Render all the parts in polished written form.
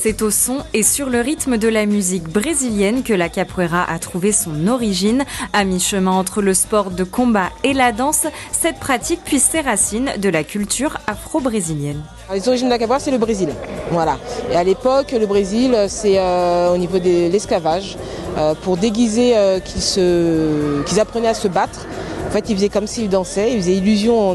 C'est au son et sur le rythme de la musique brésilienne que la capoeira a trouvé son origine. À mi-chemin entre le sport de combat et la danse, cette pratique puise ses racines de la culture afro-brésilienne. Les origines de la capoeira, c'est le Brésil. Voilà. Et à l'époque, le Brésil, c'est au niveau de l'esclavage. Pour déguiser qu'ils apprenaient à se battre. En fait, ils faisaient comme s'ils dansaient, ils faisaient illusion en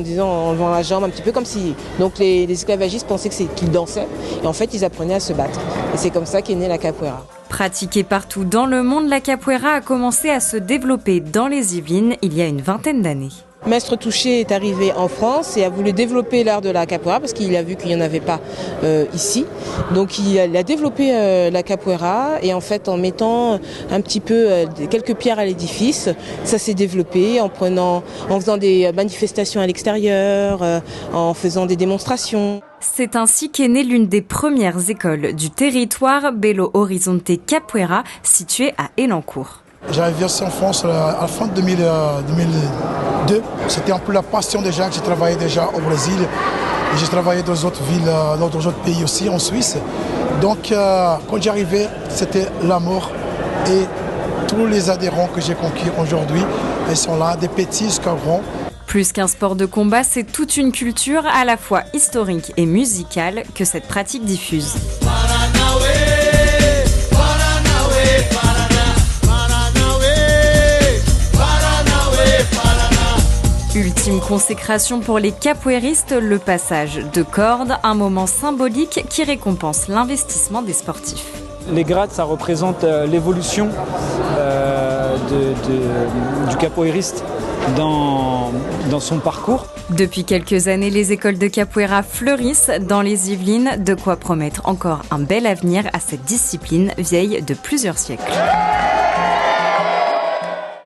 levant la jambe, un petit peu comme si... Donc les esclavagistes pensaient qu'ils dansaient, et en fait, ils apprenaient à se battre. Et c'est comme ça qu'est née la capoeira. Pratiquée partout dans le monde, la capoeira a commencé à se développer dans les Yvelines il y a une vingtaine d'années. Maître Touché est arrivé en France et a voulu développer l'art de la capoeira parce qu'il a vu qu'il n'y en avait pas ici. Donc il a développé la capoeira et en fait en mettant un petit peu quelques pierres à l'édifice, ça s'est développé en faisant des manifestations à l'extérieur, en faisant des démonstrations. C'est ainsi qu'est née l'une des premières écoles du territoire, Belo Horizonte Capoeira, située à Elancourt. J'avais versé en France à la fin de 2002. C'était un peu la passion déjà, que j'ai travaillé déjà au Brésil. Et j'ai travaillé dans d'autres villes, dans d'autres pays aussi, en Suisse. Donc quand j'arrivais, c'était l'amour. Et tous les adhérents que j'ai conquis aujourd'hui, ils sont là, des petits jusqu'à grands. Plus qu'un sport de combat, c'est toute une culture à la fois historique et musicale que cette pratique diffuse. Ultime consécration pour les capoeiristes, le passage de corde, un moment symbolique qui récompense l'investissement des sportifs. Les grades, ça représente l'évolution du capoeiriste dans son parcours. Depuis quelques années, les écoles de capoeira fleurissent dans les Yvelines, de quoi promettre encore un bel avenir à cette discipline vieille de plusieurs siècles.